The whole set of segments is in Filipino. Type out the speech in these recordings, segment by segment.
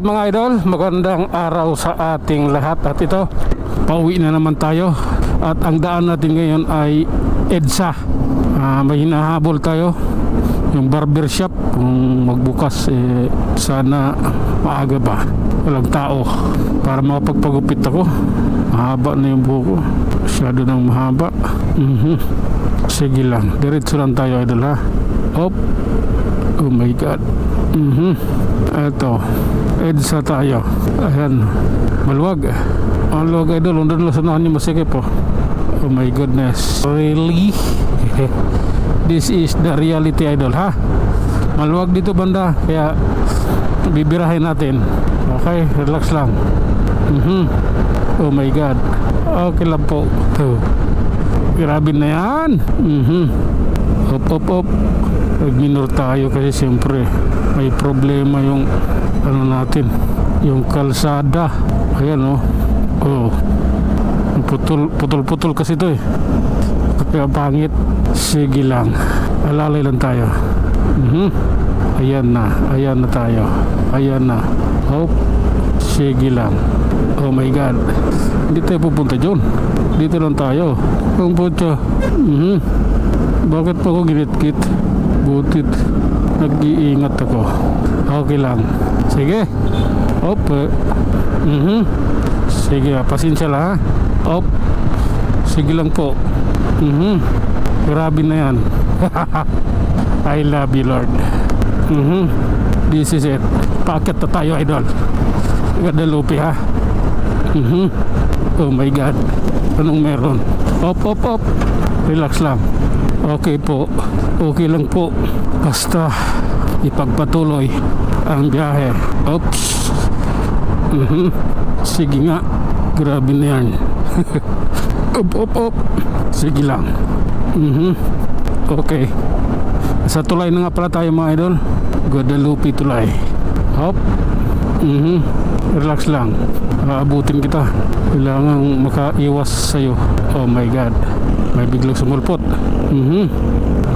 Alright mga idol, magandang araw sa ating lahat. At ito, pauwi na naman tayo. At ang daan natin ngayon ay EDSA. May hinahabol tayo, yung barbershop. Kung magbukas, sana maaga ba, walang tao, para makapagpagupit ako. Mahaba na yung buhok ko, masyado nang mahaba. Sige lang, diretso lang tayo idol ha. Oh my god. Eto, EDSA tayo. Ayan, maluwag idol. Undun lang sanahan yung masikip po. Oh my goodness, really? This is the reality idol ha. Maluwag dito banda, kaya bibirahin natin. Okay, relax lang. Oh my god, okay lang po. Grabe na yan. Op. Nag-minor tayo kasi siyempre may problema yung ano natin, yung kalsada. Ayan putol kasi ito kaya pangit. Sige lang, alalay lang tayo. Ayan na tayo. Ayan na. Sige lang. Oh my god, hindi tayo pupunta dyan, dito lang tayo. Kung puto, bakit pa ako ginitkit? Butit, nag-iingat ako. Okay lang, sige. Sige, pasensya lang ha. Sige lang po. Grabe na yan. I love you Lord. This is it. Paakit na tayo idol. Guadalupe ha. Oh my god, anong meron? Op. Relax lang. Okay po, okay lang po, basta ipagpatuloy ang biyahe. Oops. Sige nga, grabe na yan. Op. Sige lang. Okay, sa tulay na nga pala tayo mga idol. Guadalupe tulay. Hop. Relax lang, aabutin kita. Kailangan makaiwas sa'yo. Oh my god, may biglang sumulpot.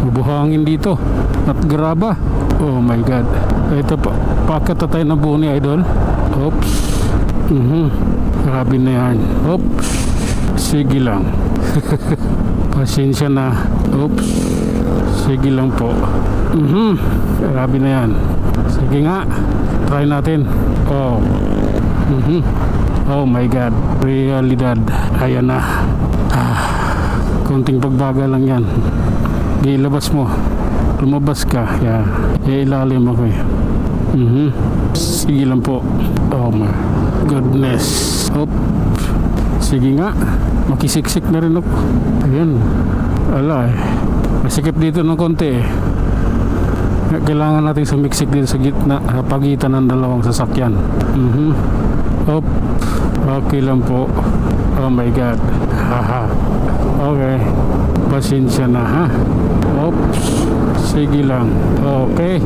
Bubuhangin dito at graba. Oh my god. Ito pa, pakat na tayo na buo ni idol. Oops. Grabe na yan. Oops. Sige lang. Pasensya na. Oops. Sige lang po. Grabe na yan. Sige nga, try natin. Oh my god, realidad. Ayan na. Konting pagbagal lang yan. Ilabas mo, lumabas ka. Ilalim ako Sige lang po. Oh my goodness. Sige nga, makisiksik na rin ako. Ayan, ala masikip dito ng konti Kailangan natin sumiksik dito sa gitna, pagitan ng dalawang sasakyan. Okay lang po. Oh my god. Okay, pasensya na ha. Oops. Sige lang. Okay,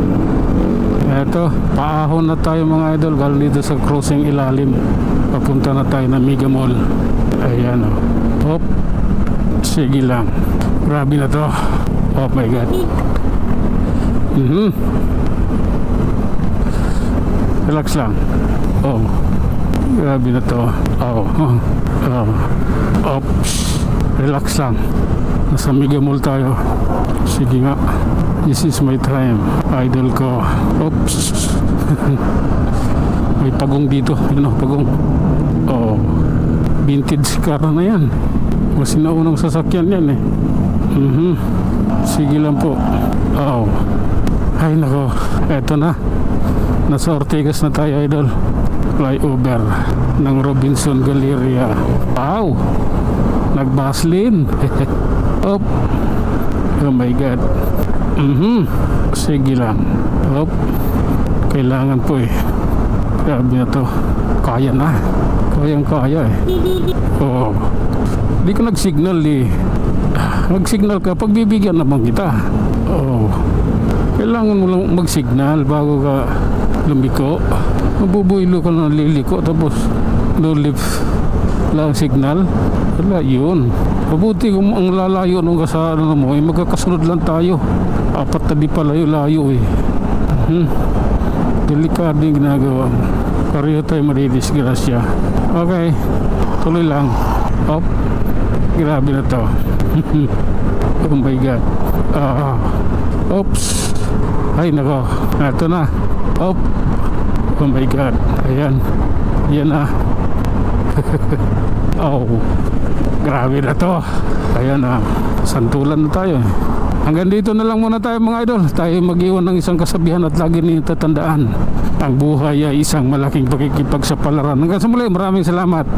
eto, paahon na tayo mga idol. Galing dito sa crossing ilalim, papunta na tayo na Mega Mall. Ayan sige lang. Grabe na to. Oh my god. Relax lang. Grabe na to. Relax lang. Nasa Mega Mall tayo. Sige nga. This is my time. Idol ko. May pagong dito. Pagong. Vintage car na yan. Mas sinaunang sasakyan yan Sige lang po. Ay nako, eto na. Nasa Ortigas na tayo idol. Flyover ng Robinson Galleria. Wow, nag-Vaseline. Oh my god. Sige lang. Kailangan po Grabe na to. Kaya na. Kayang-kaya Di ko nag-signal Mag-signal ka, pagbibigyan naman kita. Kailangan mo lang mag-signal bago ka lumiko. Mabubuilo ka na liliko, tapos no lift lang signal. Wala yun. Mabuti kung ang lalayo nung kasano mo, magkakasunod lang tayo. 4 na di pala yung layo Delikado yung ginagawa mo. Pareho tayo madidisgrasya. Okay, tuloy lang. Op, grabe na to. Oh my god. Oops. Ay nako, ito na. Op. Oh my god. Ayan. Yan na. Oh, grabe na to. Ayan na. Santulan na tayo. Hanggang dito na lang muna tayo mga idol. Tayo mag-iwan ng isang kasabihan at lagi niyo tatandaan, ang buhay ay isang malaking pakikipagsapalaran. Hanggang sa muli, maraming salamat.